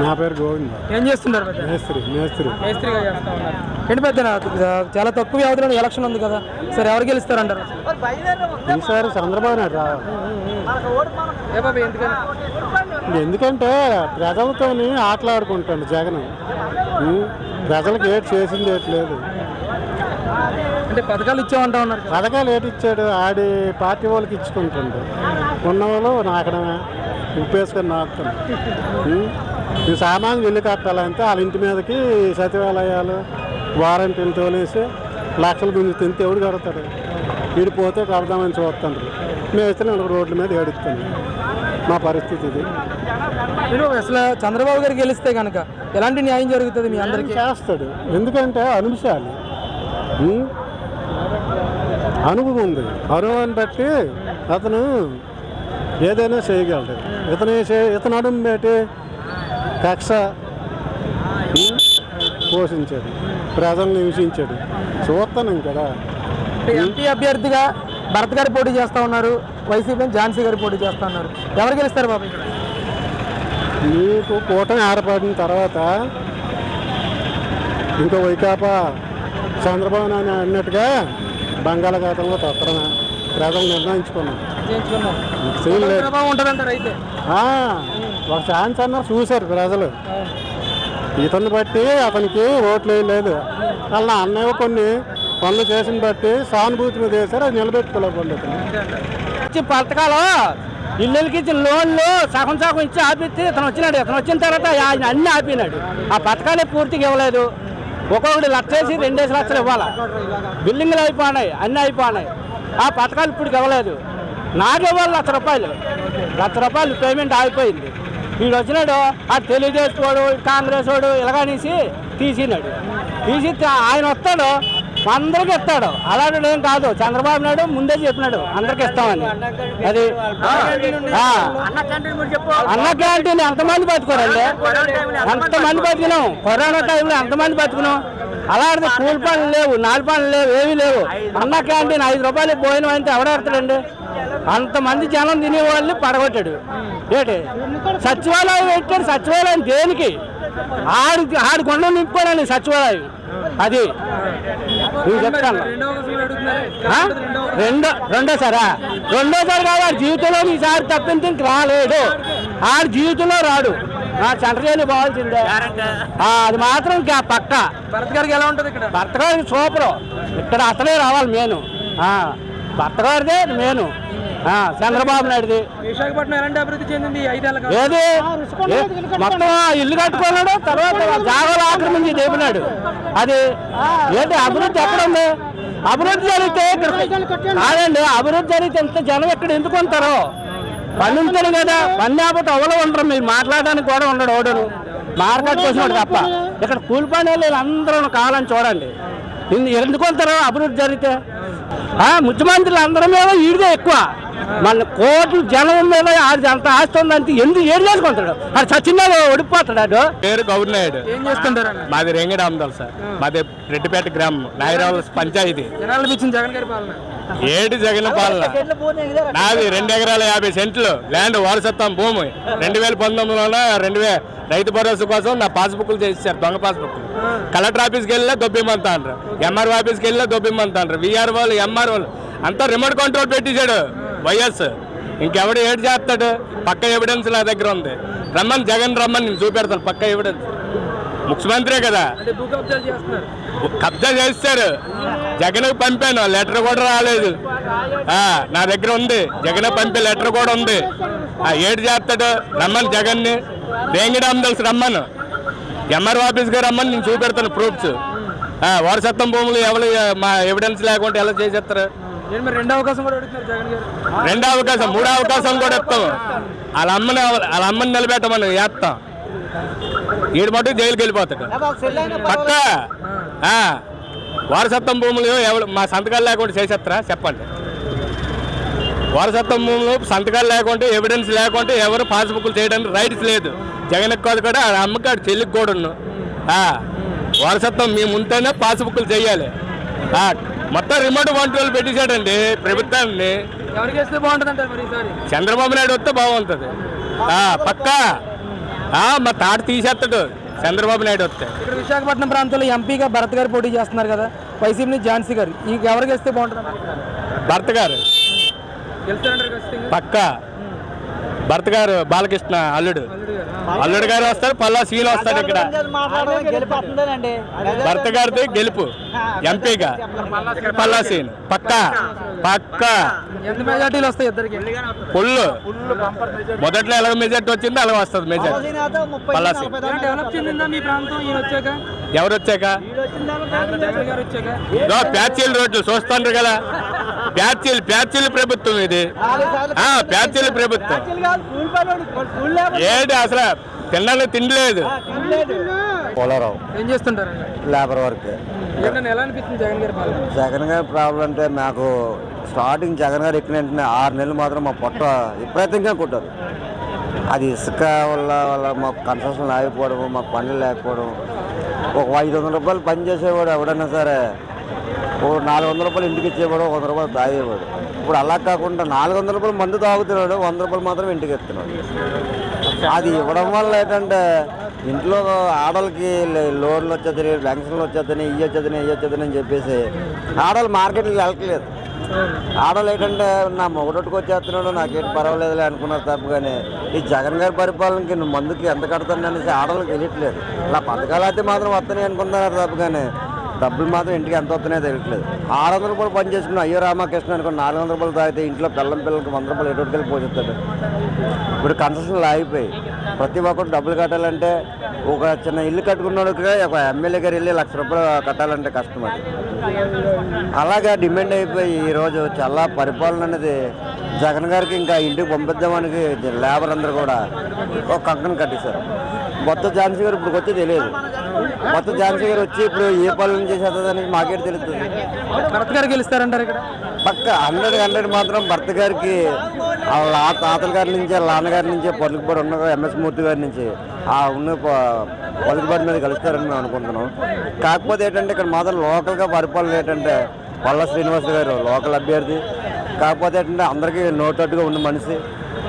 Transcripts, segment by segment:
నా పేరు గోవింద. ఏం చేస్తున్నారు పెద్ద? మేస్త్రిగా చేస్తా ఉన్నారు. ఏంటి పెద్ద, చాలా తక్కువ వ్యవధిలో ఎలక్షన్ ఉంది కదా, సరే ఎవరు గెలుస్తారంటారు? ఈసారి చంద్రబాబు నాయుడు రా. ఏ బాబు ఎందుకని? ఎందుకంటే ప్రజలతో ఆటలాడుకుంటాడు జగన్. ప్రజలకు ఏటి చేసింది ఏటి లేదు. అంటే పథకాలు ఇచ్చామంటా ఉన్నారు. పథకాలు ఏటి ఇచ్చాడు? ఆడి పార్టీ వాళ్ళకి ఇచ్చుకుంటాడు. ఉన్నవాళ్ళు నాకడమే ఉప్పేసుకొని నాకుతాడు. ఈ సామాన్యులు ఇల్లు కట్టాలంటే వాళ్ళ ఇంటి మీదకి సచివాలయాలు వారంటీలు తోలేసి లక్షల గుంజు తింటే ఎవడు కడతాడు? విడిపోతే కడదామని చూస్తాడు. మేము ఇస్తే రోడ్ల మీద ఏడుస్తాను. మా పరిస్థితి ఇది. మీరు అసలు చంద్రబాబు గారు గెలిస్తే కనుక ఎలాంటి న్యాయం జరుగుతుంది మీ అందరికీ? చేస్తాడు. ఎందుకంటే అనుభవాలు అనుభవం ఉంది. అనుభవాన్ని బట్టి అతను ఏదైనా చేయగలడు. ఇతను అడుగు పెట్టి కక్ష పోషించాడు, ప్రజలను హింసించాడు. చూస్తాను కదా. ఎంపీ అభ్యర్థిగా భరత్ గారు పోటీ చేస్తూ ఉన్నారు, వైసీపీ ఝాన్సీ గారు పోటీ చేస్తూ ఉన్నారు. ఎవరు గెలుస్తారు బాబు ఇక్కడ? మీకు కూటమి ఏర్పడిన తర్వాత ఇంకో వైకాపా చంద్రబాబు నాయుడు అన్నట్టుగా బంగాళాఖాతంలో తొక్కడమే ప్రజలు నిర్ణయించుకున్నాం. ఒక ఛాన్స్ అన్నారు చూశారు ప్రజలు. ఇతన్ని బట్టి అతనికి ఓట్లు వేయలేదు. వాళ్ళ అన్నయ్య కొన్ని పనులు చేసిన బట్టి సానుభూతి మీద వేశారు. అది నిలబెట్టుకోలేకపోండి. పథకాలు ఇళ్ళకి ఇచ్చిన లోన్లు సగం ఇచ్చి ఆపిస్తే ఇతను వచ్చినాడు. ఇతను వచ్చిన తర్వాత ఆయన అన్ని ఆపినాడు. ఆ పథకాలే పూర్తిగా ఇవ్వలేదు. ఒక్కొక్కటి లక్షేసి 2 లక్షలు ఇవ్వాలి. బిల్డింగ్లు అయిపోయినాయి, అన్నీ అయిపోయినాయి. ఆ పథకాలు ఇప్పుడు ఇవ్వలేదు. నాకు ఇవ్వాలి లక్ష రూపాయలు పేమెంట్ ఆగిపోయింది. వీడు వచ్చినాడు, ఆ తెలుగుదేశం వాడు కాంగ్రెస్ వాడు ఇలాగనేసి తీసినాడు. తీసి ఆయన వస్తాడు, అందరికి ఇస్తాడు. అలాంటి ఏం కాదు. చంద్రబాబు నాయుడు ముందే చెప్పినాడు అందరికి ఇస్తామని. అది అన్న క్యాంటీన్ ఎంతమంది బతుకోరండి? ఎంతమంది బతికినాం? కరోనా టైంలో ఎంతమంది బతుకున్నాం? అలాంటిది కూలి పనులు లేవు, 4 పనులు లేవు, ఏమీ లేవు. అన్న క్యాంటీన్ 5 రూపాయలు భోజనం అంటే ఎవడెడతాడండి? అంతమంది జనం తినేవాళ్ళని పడగొట్టాడు. ఏంటి సచివాలయం పెట్టాడు? సచివాలయం దేనికి? ఆడి కొండ నింపుకోవడానికి సచివాలయం. అది నేను చెప్తాను. రెండోసారి కాదు. ఆడి జీవితంలో ఈసారి తప్పింది ఇంక రాలేడు. ఆడి జీవితంలో రాడు. నా సెంటర్ జైలు పోవాల్సిందే. అది మాత్రం ఇంకా పక్క. భరత్ గారికి ఎలా ఉంటుంది ఇక్కడ? భరత్ గారికి సూపరు. ఇక్కడ అసలే రావాలి మేను. భర్త గారిదే మేను. చంద్రబాబు నాయుడుది. విశాఖపట్నం ఎలాంటి అభివృద్ధి చెందింది? ఏది మొత్తం ఇల్లు కట్టుకున్నాడు, తర్వాత జాగాలు ఆక్రమించి దేపినాడు. అది ఏంటి అభివృద్ధి ఎక్కడ ఉంది? అభివృద్ధి జరిగితే కాదండి. అభివృద్ధి జరిగితే ఇంత జనం ఎక్కడ ఎందుకు ఉంటారో? పని ఉంటాడు కదా. పని లేకపోతే ఎవరో ఉండరు. మీరు మాట్లాడడానికి కూడా ఉండడు. ఓడను మార్కెట్ కోసం తప్ప. ఇక్కడ కూలి పని వాళ్ళు అందరూ కావాలని చూడండి. ఎందుకు ఉంటారో అభివృద్ధి జరిగితే? ముఖ్యమంత్రులు అందరం మీద ఈడిదే ఎక్కువ. మన కోట్లు జనం మీద అంత ఆస్తి ఉందంటే ఎందుకు ఏడు చేసుకుంటాడు? అది చచ్చినాడు, ఓడిపోతాడు. పేరు గౌరనాయుడు. ఏం చేస్తుంటారు? మాది రేంగడి అమ్మదాలు సార్. మాది రెడ్డిపేట గ్రామం, నాగరావుల పంచాయతీ. జగన్ గారి పాలన ఏడు జగన్ పాలన. నాది 2 ఎకరాల 50 సెంట్లు ల్యాండ్ వారసత్వం భూమి. 2019లో రైతు భరోసా కోసం నా పాస్బుక్లు చేశారు, దొంగ పాస్బుక్లు. కలెక్టర్ ఆఫీస్కి వెళ్ళినా దొబ్బిమంటారు, ఎంఆర్ఓ ఆఫీస్కి వెళ్ళినా దొబ్బిమంటారు. విఆర్ వాళ్ళు, ఎంఆర్ వాళ్ళు అంతా రిమోట్ కంట్రోల్ పెట్టించాడు వైఎస్. ఇంకెవడు ఏడు చేస్తాడు? పక్క ఎవిడెన్స్ నా దగ్గర ఉంది. రమ్మని జగన్ రమ్మని నేను చూపెడతాను పక్క ఎవిడెన్స్. ముఖ్యమంత్రే కదా, కబ్జా చేస్తారు. జగన్ పంపాను, లెటర్ కూడా రాలేదు. నా దగ్గర ఉంది, జగన్ పంపే లెటర్ కూడా ఉంది. ఏడు చేస్తాడు? రమ్మని జగన్ని. రేంగడి అమ్మదల్సి రమ్మను, ఎంఆర్ఓ ఆఫీస్కి రమ్మని నేను చూపెడతాను ప్రూఫ్స్. వారసత్వం భూములు ఎవరు మా ఎవిడెన్స్ లేకుండా ఎలా చేసేస్తారు? రెండో అవకాశం కూడా అడుగుతున్నారు జగన్ గారు. రెండో అవకాశం, మూడో అవకాశం కూడా ఇస్తాం. వాళ్ళ అమ్మని నిలబెట్టమని వేస్తాం. ఈడు మటుకు జైలుకి వెళ్ళిపోతాడు పక్క. వారసత్వం భూములు ఎవరు మా సంతకాలు లేకుండా చేసేస్తారా చెప్పండి? వారసత్వం భూములు సంతకాలు లేకుంటే, ఎవిడెన్స్ లేకుంటే ఎవరు పాస్బుక్లు చేయడానికి రైట్స్ లేదు. జగన్కి కాదు కూడా, అమ్మకి ఆడు చెల్లికి కూడా ఉన్నాను. వారసత్వం మేము ఉంటేనే పాస్బుక్లు చేయాలి. మొత్తం రిమోట్ కంట్రోల్ పెట్టేశాడండి ప్రభుత్వాన్ని. ఎవరికి వస్తే బాగుంటుంది అంటారు మరి? చంద్రబాబు నాయుడు వస్తే బాగుంటుంది పక్కా. మా తాట తీసేస్తాడు చంద్రబాబు నాయుడు వస్తే. ఇక్కడ విశాఖపట్నం ప్రాంతంలో ఎంపీగా భరత్ గారు పోటీ చేస్తున్నారు కదా, వైసీపీ నుంచి ఝాన్సీ గారు, ఈ ఎవరికి వస్తే బాగుంటుంది? భర్త గారు పక్కా. భర్త గారు బాలకృష్ణ అల్లుడు గారు వస్తారు, పల్లా సీలు వస్తాడు. ఇక్కడ భర్త గారిది గెలుపు ఎంపీగా పల్లా సీన్ పక్కా పక్కా. ఎంత మెజార్టీలు వస్తాయి ఇద్దరికి? ఫుల్. మొదట్లో ఎలా మెజార్టీ వచ్చిందో అలా వస్తుంది మెజార్టీ పల్లా సీన్. డెవలప్ చెందిందా మీ ప్రాంతం ఈయన వచ్చాక? ఎవరు వచ్చాక? ప్యాచీల రోడ్లు చూస్తుండ్రు కదా, ప్యాచీల ప్రభుత్వం ఇది. ప్యాచీల ప్రభుత్వం ఏంటి అసలు తినడానికి తిండిలేదు. పోలారావు ఏం చేస్తుంటారు? Labour work. ఎలా అనిపిస్తుంది జగన్ గారి పాలన? జగన్ గారి ప్రాబ్లం అంటే మాకు స్టార్టింగ్ జగన్ గారు ఎక్కిన వెంటనే 6 నెలలు మాత్రం మా పొట్ట విపరీతంగా కొట్టారు. అది ఇసుక వల్ల మాకు కన్స్ట్రక్షన్ ఆగిపోవడం, మాకు పనులు లేకపోవడం. ఒక 500 రూపాయలు పని చేసేవాడు ఎవడన్నా సరే ఓ 400 రూపాయలు ఇంటికి ఇచ్చేవాడు, 100 రూపాయలు తాగేవాడు. ఇప్పుడు అలా కాకుండా 400 రూపాయలు మందు తాగుతున్నాడు, 100 రూపాయలు మాత్రం ఇంటికి ఇస్తున్నాడు. అది ఇవ్వడం వల్ల ఏంటంటే ఇంట్లో ఆడలకి లోన్లు వచ్చేదని, పెన్షన్లు వచ్చేదని, ఇవి వచ్చేదని అని చెప్పేసి ఆడలు మార్కెట్కి వెళ్ళట్లేదు. ఆడలు ఏంటంటే నా మొగడొట్టుకు వచ్చేస్తున్నాడు, నాకేంటి పర్వాలేదులే అనుకున్నారు తప్ప. కానీ ఈ జగన్ గారి పరిపాలనకి నువ్వు మందుకి ఎంత కడతాను అనేసి ఆడలకు వెళ్ళట్లేదు. ఇలా పథకాలు అయితే మాత్రం వస్తున్నాయి అనుకుంటున్నారు తప్ప, కానీ డబ్బులు మాత్రం ఇంటికి ఎంత వస్తున్నాయో తెలియట్లేదు. 600 రూపాయలు పని చేసుకుని అయ్యో రామకృష్ణ అనుకుని 400 రూపాయలు తాగితే ఇంట్లో పిల్లలకి 100 రూపాయలు ఎటుకెళ్ళి పోషిస్తాడు. ఇప్పుడు కన్స్ట్రక్షన్లు ఆగిపోయి ప్రతి ఒక్కరు డబ్బులు కట్టాలంటే ఒక చిన్న ఇల్లు కట్టుకున్నోడికి ఒక ఎమ్మెల్యే గారు వెళ్ళి 1,00,000 రూపాయలు కట్టాలంటే కష్టం. అది అలాగా డిమాండ్ అయిపోయి ఈరోజు చాలా పరిపాలన అనేది జగన్ గారికి ఇంకా ఇంటికి పంపిద్దామని లేబర్ అందరూ కూడా ఒక కంకణం కట్టేశారు. మొత్తం ఝాన్సీ గారు ఇప్పుడు వచ్చి తెలియదు. మొత్తం ఝాన్సీ గారు వచ్చి ఇప్పుడు ఏ పాలన చేసేదని మాకేటి తెలుస్తుంది. భరత్ గారు గెలుస్తారంటారు ఇక్కడ పక్క 100 మాత్రం భర్త గారికి వాళ్ళ తాతల గారి నుంచి వాళ్ళ నాన్నగారి నుంచి పలుకుబడి ఉన్న ఎంఎస్ మూర్తి గారి నుంచి ఆ ఉన్న పలుకుబడి మీద కలుస్తారని మేము అనుకుంటున్నాం. కాకపోతే ఏంటంటే ఇక్కడ మాత్రం లోకల్గా పరిపాలన ఏంటంటే పల్లా శ్రీనివాస్ గారు లోకల్ అభ్యర్థి. కాకపోతే ఏంటంటే అందరికీ నోటట్టుగా ఉన్న మనిషి,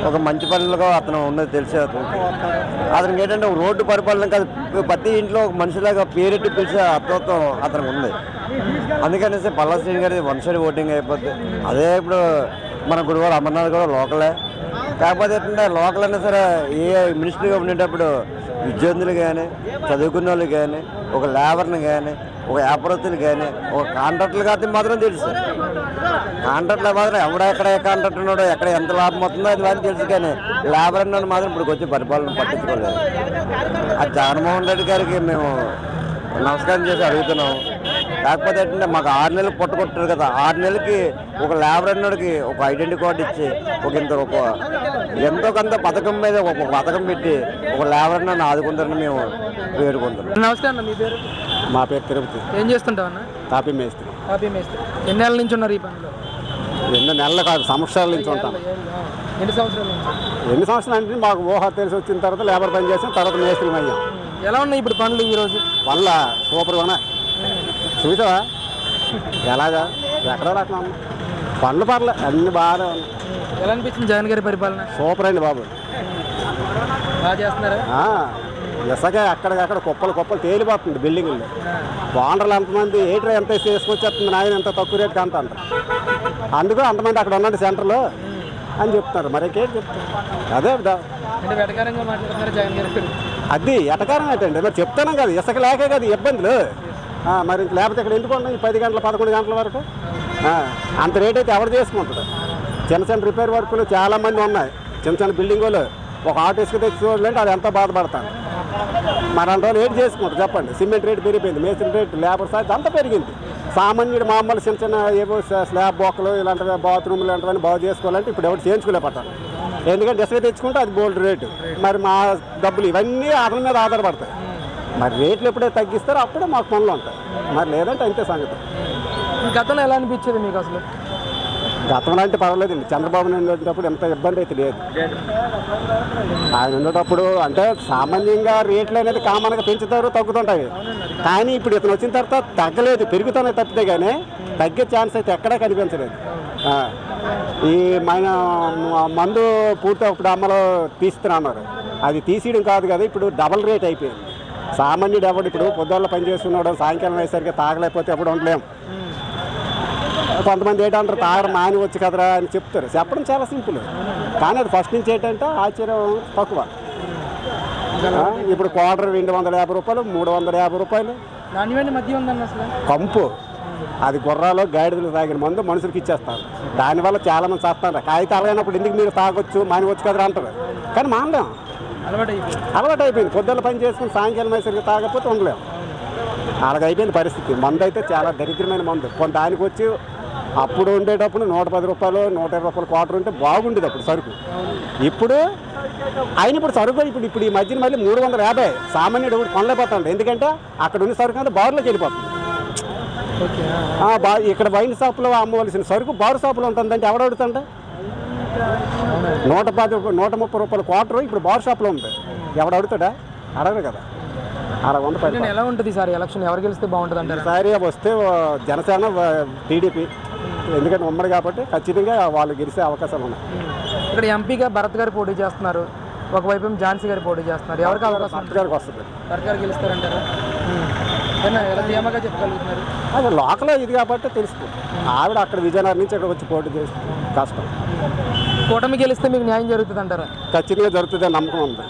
ఒక మంచి పనులుగా అతను ఉన్నది తెలిసే అతనికి ఏంటంటే రోడ్డు పరిపాలన కాదు, ప్రతి ఇంట్లో ఒక మనిషిలాగా పేరెట్టి పిలిచే అర్థత్వం అతనికి ఉంది. అందుకనేసి పల్లా శ్రీని గారి 1 సైడ్ ఓటింగ్ అయిపోద్ది. అదే ఇప్పుడు మన గుడివాడ అమర్నాథ్ కూడా లోకలే. కాకపోతే ఏంటంటే లోకల్ అయినా సరే ఏ మినిస్టర్గా ఉండేటప్పుడు విద్యార్థులు కానీ, చదువుకున్న వాళ్ళు కానీ, ఒక లేబర్ని కానీ, ఒక వ్యాపారస్తులు కానీ, ఒక కాంట్రాక్టులు కానీ మాత్రం తెలుసు. కాంట్రాక్ట్లో మాత్రం ఎక్కడ కాంట్రాక్ట్ ఉన్నాడో, ఎక్కడ ఎంత లాభం వస్తుందో అది మాత్రం తెలుసు. కానీ లేబర్ అన్నాడు మాత్రం ఇప్పుడు వచ్చి పరిపాలన పట్టించుకోలేదు. ఆ జగన్మోహన్ రెడ్డి గారికి మేము నమస్కారం చేసి అడుగుతున్నాం. కాకపోతే ఏంటంటే మాకు 6 నెలలు పుట్టకొట్టారు కదా, 6 నెలలకి ఒక లేబర్ అన్నోడికి ఒక ఐడెంటిటీ కార్డు ఇచ్చి ఒక ఎంతో కొంత పథకం మీద ఒక పథకం పెట్టి ఒక లేబర్ అన్న ఆదుకుంటారని మేము వేడుకుంటున్నాం. నమస్తే అన్న, మీ పేరు? మా పేరు తిరుపతి. ఏం చేస్తుంటావు అన్న? తాపీ మేస్త్రి. ఎన్ని నెలల నుంచి ఉన్నారు ఈ పనిలో? 2 నెలలు కాదు, సంవత్సరాల నుంచి ఉంటాను. ఎన్ని సంవత్సరాల నుంచి? ఎన్ని సంవత్సరాలు అంటే మాకు ఊహ తెలిసి వచ్చిన తర్వాత లేబర్ పని చేసిన తర్వాత మేస్త్రి అయ్యాం. ఎలా ఉన్నాయి ఇప్పుడు పనులు ఈరోజు? వల్ల సూపర్గా ఉన్నాయి. చూసావా ఎలాగా ఎక్కడ అట్లా ఉన్నా పనులు పర్లే, అన్ని బాగా ఉన్నాయి. ఎలా అనిపించింది జగన్ గారి పరిపాలన? సూపర్ అండి బాబు, బాగా చేస్తున్నారా? ఇసగా అక్కడికక్కడ కుప్పలు తేలిపోతుంది బిల్డింగులు. ఓనర్లు ఎంతమంది ఏట్రా ఎంత తీసుకొచ్చేస్తుంది నాయన ఎంత తక్కువ రేటుకి అంత అంటారు. అందుకు అంతమంది అక్కడ ఉన్నది సెంటర్లో అని చెప్తున్నారు. మరి ఇంకేంటి చెప్తారు? అదే అంటే వెటకారంగా మాట్లాడుతున్నారు జగన్ గారు. అది ఎటకారం ఏంటండి, మరి చెప్తాను కదా ఇసుక లేకే కదా ఇబ్బందులు. మరి లేకపోతే ఇక్కడ ఎందుకు ఉన్నాయి 10 గంటల 11 గంటల వరకు అంత రేట్ అయితే ఎవరు చేసుకుంటాడు? చిన్న రిపేర్ వర్కులు చాలామంది ఉన్నాయి. చిన్న బిల్డింగులు ఒక ఆటో ఇసుక తెచ్చి చూడాలంటే అది ఎంత బాధపడతాను. మరి అంత రేటు చేసుకుంటారు చెప్పండి. సిమెంట్ రేటు పెరిగిపోయింది, మేస్త్రి రేటు, లేబర్ ఛార్జ్ అంతా పెరిగింది. సామాన్యుడు మామూలు చిన్న ఏవో స్లాబ్ బొక్కలు ఇలాంటివి బాత్రూమ్లు ఇలాంటివన్నీ బాగు చేసుకోవాలంటే ఇప్పుడు ఎవరు చేయించుకోలేకపోతారు. ఎందుకంటే ఇసుక తెచ్చుకుంటే అది గోల్డ్ రేటు. మరి మా డబ్బులు ఇవన్నీ అతని మీద ఆధారపడతాయి. మరి రేట్లు ఎప్పుడైతే తగ్గిస్తారో అప్పుడే మాకు పనులు ఉంటాయి. మరి లేదంటే అంతే సంగతి. గతంలో ఎలా అనిపించేది మీకు అసలు? గతంలో అంటే పర్వాలేదండి. చంద్రబాబు నాయుడు ఉండేటప్పుడు ఎంత ఇబ్బంది అయితే లేదు. ఆయన ఉండేటప్పుడు అంటే సామాన్యంగా రేట్లు అనేది కామన్గా పెంచుతారు, తగ్గుతుంటాయి. కానీ ఇప్పుడు ఇతను వచ్చిన తర్వాత తగ్గలేదు, పెరుగుతానే తప్పితే కానీ తగ్గే ఛాన్స్ అయితే ఎక్కడా కనిపించలేదు. ఈ మన మందు పూర్తి ఇప్పుడు అమ్మలో తీస్తున్నారు. అది తీసేయడం కాదు కదా, ఇప్పుడు డబల్ రేట్ అయిపోయింది. సామాన్యుడు ఎవడు ఇప్పుడు పొద్దున్న పని చేస్తున్నాడు, సాయంకాలం అయ్యేసరికి తాగలేకపోతే ఎప్పుడు ఉండలేము. కొంతమంది ఏంటంటారు తాగడం మానివచ్చు కదరా అని చెప్తారు. చెప్పడం చాలా సింపుల్, కానీ అది ఫస్ట్ నుంచి ఏంటంటే ఆశ్చర్యం తక్కువ. ఇప్పుడు క్వార్టర్ 250 రూపాయలు, 350 రూపాయలు నాణ్యమైన మద్యం ఉందండి అసలు. కంపు అది గుర్రాలు గాడిదలు తాగిన మందు మనుషులకి ఇచ్చేస్తారు. దానివల్ల చాలామంది చేస్తారు. కాగితం అలాగైనప్పుడు ఎందుకు మీరు తాగొచ్చు మానివచ్చు కదరా అంటారు, కానీ మానలేం. అలవాటు అయిపోయింది. పొద్దున్న పని చేసుకుని సాయంకాలం అయ్యేసరికి తాగకపోతే ఉండలేము. అలాగైపోయింది పరిస్థితి. మందు అయితే చాలా దరిద్రమైన మందు. కొంత దానికి వచ్చి అప్పుడు ఉండేటప్పుడు 110 రూపాయలు 120 రూపాయలు క్వార్టర్ ఉంటే బాగుండేది అప్పుడు సరుకు. ఇప్పుడు ఆయన ఇప్పుడు సరుకు ఇప్పుడు ఈ మధ్యన మళ్ళీ 350. సామాన్యుడు కొనలేకపోతాడు, ఎందుకంటే అక్కడ ఉన్న సరుకు అంతా బారులోకి వెళ్ళిపోతుంది. ఇక్కడ వైన్ షాప్లో అమ్మవలసిన సరుకు బారు షాపులో ఉంటుందంటే ఎవడు అడుగుతుంటే 110 130 రూపాయల క్వార్టర్ ఇప్పుడు బార్ షాప్లో ఉంది. ఎవడు అడుగుతాడా? అడగరు కదా. అలా ఉంది. ఎలా ఉంటుంది సార్ ఎలక్షన్? ఎవరు గెలిస్తే బాగుంటుంది అంటారు? ఈసారి వస్తే జనసేన, టీడీపీ, ఎందుకంటే ఉమ్మడి కాబట్టి ఖచ్చితంగా వాళ్ళు గెలిచే అవకాశాలు ఉన్నాయి. ఇక్కడ ఎంపీగా భరత్ గారు పోటీ చేస్తున్నారు, ఒకవైపు ఝాన్సీ గారు పోటీ చేస్తున్నారు. ఎవరికి అవకాశం? భరత్ గారికి వస్తుంది. భరత్ గారు గెలుస్తారంటారు. ఎలా ధీమాగా చెప్పగలుగుతున్నారు? అది లోకల్ ఇది కాబట్టి తెలుస్తుంది. ఆవిడ అక్కడ విజయనగరం నుంచి ఇక్కడ వచ్చి పోటీ చేస్తే కష్టం. కూటమి గెలిస్తే మీకు న్యాయం జరుగుతుంది అంటారా? ఖచ్చితంగా జరుగుతుంది నమ్మకం ఉంది.